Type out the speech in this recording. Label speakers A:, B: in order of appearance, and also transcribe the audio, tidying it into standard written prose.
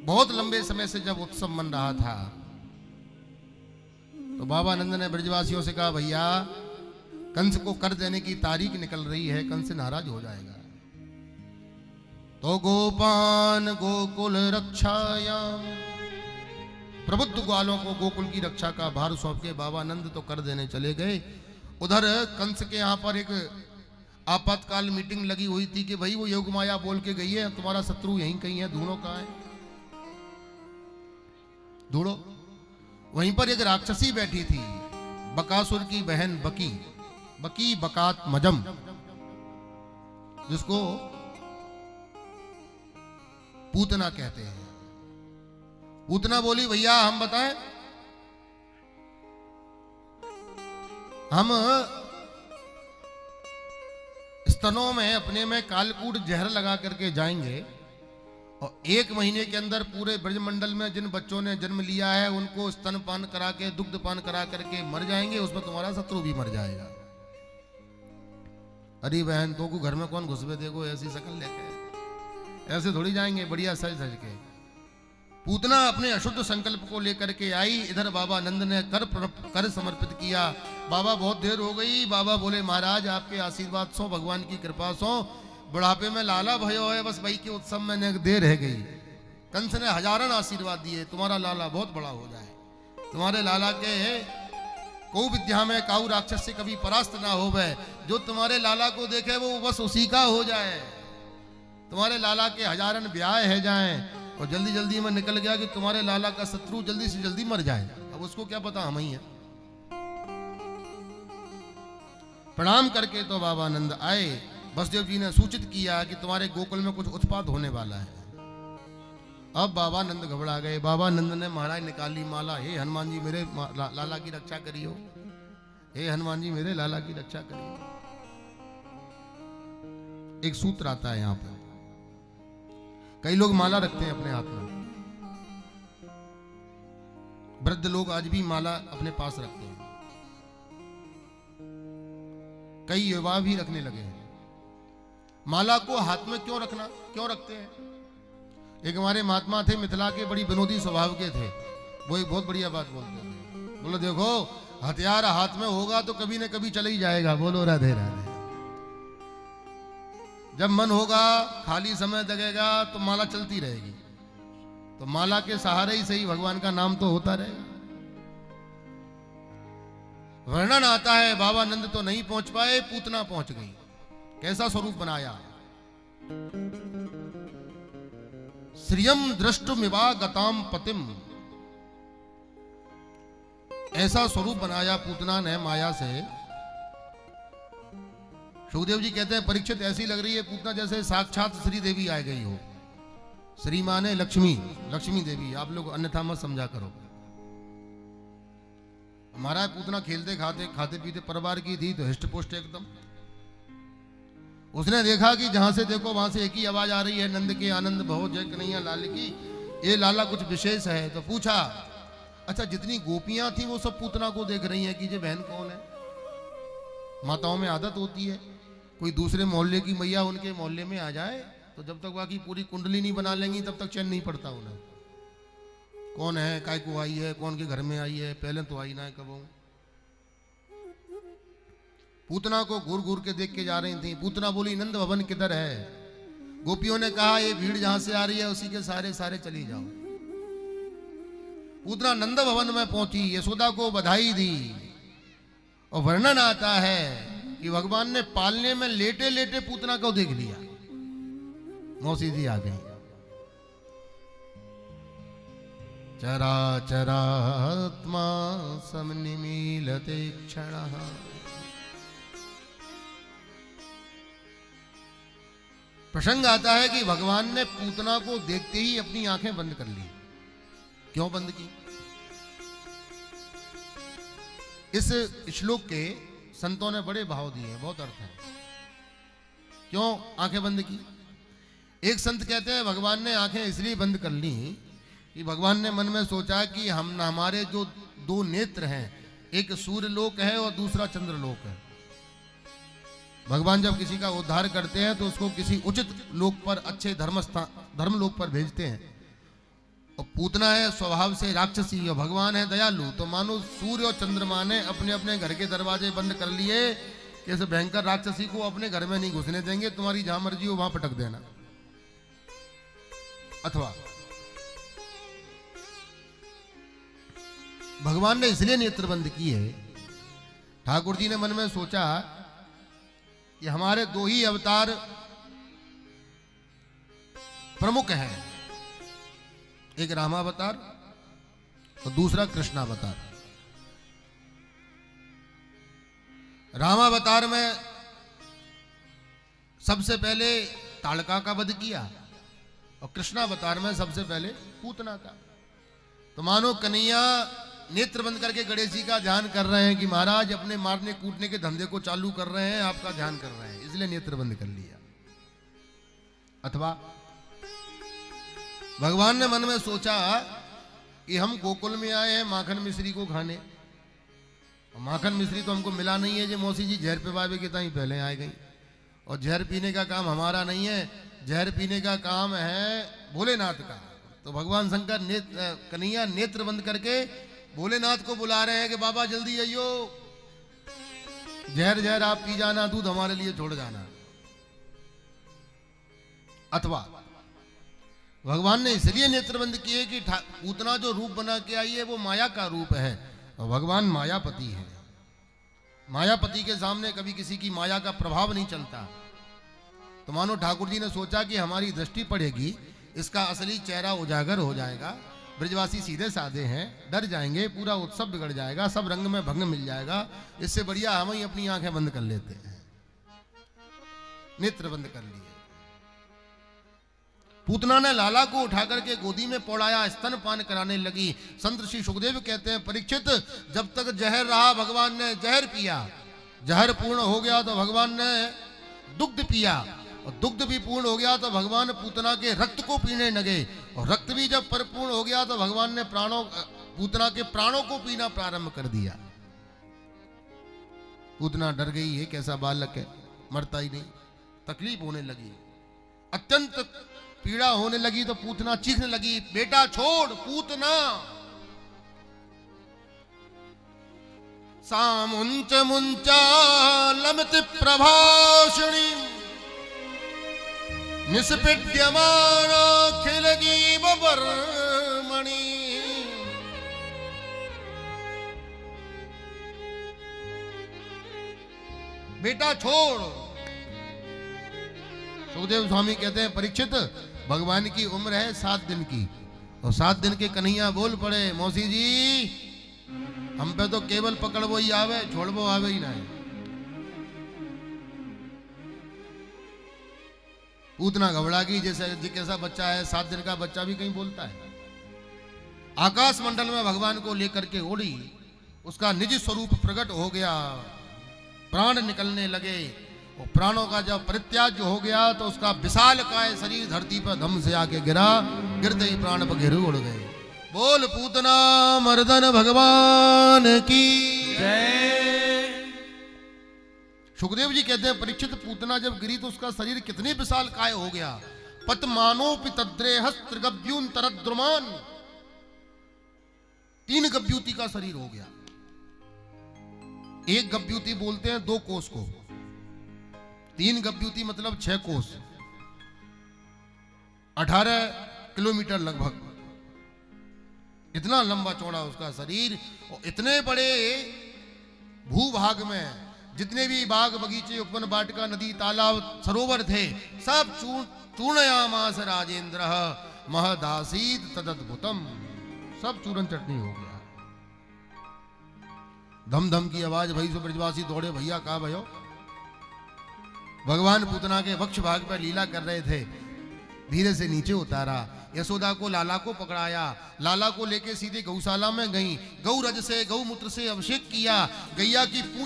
A: बहुत लंबे समय से जब उत्सव मन रहा था तो बाबा नंद ने ब्रजवासियों से कहा, भैया कंस को कर देने की तारीख निकल रही है, कंस नाराज हो जाएगा। तो गोपान गोकुल रक्षायाम, प्रबुद्ध ग्वालों को गोकुल की रक्षा का भार सौंप के बाबा नंद तो कर देने चले गए। उधर कंस के यहाँ पर एक आपातकाल मीटिंग लगी हुई थी कि भाई वो योग माया बोल के गई है, तुम्हारा शत्रु यहीं कहीं है, ढूंढो कहाँ है, ढूंढो। वहीं पर एक राक्षसी बैठी थी, बकासुर की बहन बकी, बकी बकात मजम, जिसको पूतना कहते हैं। पूतना बोली, भैया हम बताएं, हम स्तनों में अपने में कालकूट जहर लगा करके जाएंगे और 1 महीने के अंदर पूरे ब्रजमंडल में जिन बच्चों ने जन्म लिया है उनको स्तनपान करा के, दुग्धपान करा करके मर जाएंगे, उसमें तुम्हारा शत्रु भी मर जाएगा। अरे बहन, तो को घर में कौन घुसबे, देखो ऐसी शक्ल लेके, ऐसे थोड़ी जाएंगे, बढ़िया सज धज के। पूतना अपने अशुद्ध संकल्प को लेकर के आई। इधर बाबा नंद ने कर समर्पित किया। बाबा बहुत देर हो गई। बाबा बोले, महाराज आपके आशीर्वाद सो, भगवान की कृपा सो, बुढ़ापे में लाला भयो है, बस भाई के उत्सव में देर रह गई। कंस ने हजारन आशीर्वाद दिए, तुम्हारा लाला बहुत बड़ा हो जाए, तुम्हारे लाला के को विद्या में काऊ राक्षस से कभी परास्त ना हो वह, जो तुम्हारे लाला को देखे वो बस उसी का हो जाए, तुम्हारे लाला के हजारन ब्याह है जाएं, और जल्दी जल्दी में निकल गया कि तुम्हारे लाला का शत्रु जल्दी से जल्दी मर जाए। अब उसको क्या पता, हम ही है। प्रणाम करके तो बाबा नंद आए। वसुदेव जी ने सूचित किया कि तुम्हारे गोकुल में कुछ उत्पात होने वाला है। अब बाबा नंद घबरा गए। बाबा नंद ने महाराज निकाली माला, हे हनुमान जी मेरे लाला की रक्षा करियो, हे हनुमान जी मेरे लाला की रक्षा करियो। एक सूत्र आता है यहां पर, कई लोग माला रखते हैं अपने हाथ में, वृद्ध लोग आज भी माला अपने पास रखते हैं, कई युवा भी रखने लगे हैं। माला को हाथ में क्यों रखना, क्यों रखते हैं? एक हमारे महात्मा थे मिथिला के, बड़ी विनोदी स्वभाव के थे। वो एक बहुत बढ़िया बात बोलते थे, बोलो देखो हथियार हाथ में होगा तो कभी न कभी चला ही जाएगा, बोलो राधे राधे। जब मन होगा, खाली समय लगेगा तो माला चलती रहेगी, तो माला के सहारे ही सही भगवान का नाम तो होता रहेगा। वर्णन आता है बाबा नंद तो नहीं पहुंच पाए, पूतना पहुंच गई। कैसा स्वरूप बनाया, श्रियम दृष्टुमिवागताम पतिम, ऐसा स्वरूप बनाया पूतना ने माया से। सुखदेव जी कहते हैं परीक्षित ऐसी लग रही है पूतना जैसे साक्षात श्री देवी आ गई हो। श्री माने लक्ष्मी, लक्ष्मी देवी, आप लोग अन्यथा मत समझा करो। हमारा पूतना खेलते खाते खाते पीते परिवार की थी तो हिष्ट पुष्ट एकदम। उसने देखा कि जहां से देखो वहां से एक ही आवाज आ रही है, नंद के आनंद भव जय कन्हैया लाल की, ये लाला कुछ विशेष है। तो पूछा, अच्छा जितनी गोपियां थी वो सब पूतना को देख रही हैं कि ये बहन कौन है। माताओं में आदत होती है, कोई दूसरे मोहल्ले की मैया उनके मोहल्ले में आ जाए तो जब तक बाकी पूरी कुंडली नहीं बना लेंगी तब तक चैन नहीं पड़ता उन्हें। कौन है, काय को आई है, कौन के घर में आई है, पहले तो आई ना है कब। पूतना को घूर घूर के देख के जा रही थी। पूतना बोली, नंद भवन किधर है? गोपियों ने कहा, ये भीड़ जहां से आ रही है उसी के सारे सारे चली जाओ। पूतना नंद भवन में पहुंची, यशोदा को बधाई दी। और वर्णन आता है कि भगवान ने पालने में लेटे लेटे पूतना को देख लिया, मौसी जी आ गई। चरा चरात्मा समनिमीलते क्षणः, प्रसंग आता है कि भगवान ने पूतना को देखते ही अपनी आंखें बंद कर ली। क्यों बंद की? इस श्लोक के संतों ने बड़े भाव दिए, बहुत अर्थ है। क्यों आंखें बंद की? एक संत कहते हैं भगवान ने आंखें इसलिए बंद कर ली कि भगवान ने मन में सोचा कि हम हमारे जो 2 नेत्र हैं, एक सूर्य लोक है और दूसरा चंद्र लोक है। भगवान जब किसी का उद्धार करते हैं तो उसको किसी उचित लोक पर, अच्छे धर्म लोक पर भेजते हैं। और पूतना है स्वभाव से राक्षसी और भगवान है दयालु। तो मानो सूर्य और चंद्रमा ने अपने अपने घर के दरवाजे बंद कर लिए कि इस भयंकर राक्षसी को अपने घर में नहीं घुसने देंगे, तुम्हारी जहां मर्जी हो वहां पटक देना। अथवा भगवान ने इसलिए नेत्र बंद किए, ठाकुर जी ने मन में सोचा कि हमारे दो ही अवतार प्रमुख हैं, एक रामावतार और दूसरा कृष्णावतार। रामावतार में सबसे पहले ताड़का का वध किया और कृष्णावतार में सबसे पहले पूतना का। तो मानो कन्हैया नेत्र बंद करके गणेश जी का ध्यान कर रहे हैं कि महाराज अपने मारने कूटने के धंधे को चालू कर रहे हैं, आपका ध्यान कर रहे हैं, इसलिए नेत्र बंद कर लिया। अथवा भगवान ने मन में सोचा कि हम गोकुल में आए हैं माखन मिश्री को खाने, और माखन मिश्री तो हमको मिला नहीं है, जो मौसी जी जहर पे बाबे के ताई पहले आ गई, और जहर पीने का काम हमारा नहीं है, जहर पीने का काम है भोलेनाथ का। तो भगवान शंकर कन्हैया नेत्र बंद करके भोलेनाथ को बुला रहे हैं कि बाबा जल्दी आइयो, जहर जहर आप पी जाना, दूध हमारे लिए छोड़ जाना। अथवा भगवान ने इसलिए नेत्र बंद किए कि पूतना जो रूप बना के आई है वो माया का रूप है, और भगवान मायापति है। मायापति के सामने कभी किसी की माया का प्रभाव नहीं चलता। तो मानो ठाकुर जी ने सोचा कि हमारी दृष्टि पड़ेगी, इसका असली चेहरा उजागर हो जाएगा, ब्रजवासी सीधे साधे हैं, डर जाएंगे, पूरा उत्सव बिगड़ जाएगा, सब रंग में भंग मिल जाएगा, इससे बढ़िया हम ही अपनी आंखें बंद कर लेते हैं। नेत्र बंद कर लिए। पूतना ने लाला को उठाकर के गोदी में पौड़ाया, स्तनपान कराने लगी। संत श्री सुखदेव कहते हैं, परीक्षित जब तक जहर रहा भगवान ने जहर पिया, जहर पूर्ण हो गया तो भगवान ने दुग्ध पिया, और दुग्ध भी पूर्ण हो गया तो भगवान पूतना के रक्त को पीने लगे, और रक्त भी जब परिपूर्ण हो गया तो भगवान ने पूतना के प्राणों को पीना प्रारंभ कर दिया। पूतना डर गई, ये कैसा बालक है, मरता ही नहीं, तकलीफ होने लगी, अत्यंत पीड़ा होने लगी। तो पूतना चीखने लगी, बेटा छोड़ पूतना। सामुंच मुंचा लमति प्रभाषणी निष्पीड्यमाना खिलजीव वर्मणि। बेटा छोड़। सुखदेव स्वामी कहते हैं, परीक्षित भगवान की उम्र है 7 दिन की, और 7 दिन के कन्हैया बोल पड़े, मौसी जी हम पे तो केवल पकड़वो ही आवे, छोड़वो आवे ही ना। पूतना घबरा गई, जैसे कैसा बच्चा है, 7 दिन का बच्चा भी कहीं बोलता है। आकाश मंडल में भगवान को लेकर के उड़ी, उसका निज स्वरूप प्रकट हो गया, प्राण निकलने लगे, और प्राणों का जब परित्याग हो गया तो उसका विशाल काय शरीर धरती पर धम से आके गिरा, गिरते ही प्राण बघेरे उड़ गए। बोल पूतना मर्दन भगवान की जय। सुखदेव जी कहते हैं, परीक्षित पूतना जब गिरी तो उसका शरीर कितनी विशाल काय हो गया। पतमानो पितद्रे हस्त्र गव्यून तरद्रुमान, 3 गव्यूति का शरीर हो गया। एक गव्यूति बोलते हैं 2 कोस को, 3 गव्यूति मतलब 6 कोस, 18 किलोमीटर लगभग, इतना लंबा चौड़ा उसका शरीर। और इतने बड़े भूभाग में जितने भी बाग बगीचे उपवन वाटिका नदी तालाब सरोवर थे, सब चूर्णयामास राजेंद्र महदासीद तदद्भुतम, सब चूरन चटनी हो गया। धम धम की आवाज भई, सो ब्रजवासी दौड़े, भैया कहा भयो। भगवान पूतना के वक्ष भाग पर लीला कर रहे थे, धीरे से नीचे उतारा, यशोदा को लाला को पकड़ाया, लाला को लेके सीधे गौशाला में गई, गौ रज से गौमूत्र से अभिषेक किया, गैया की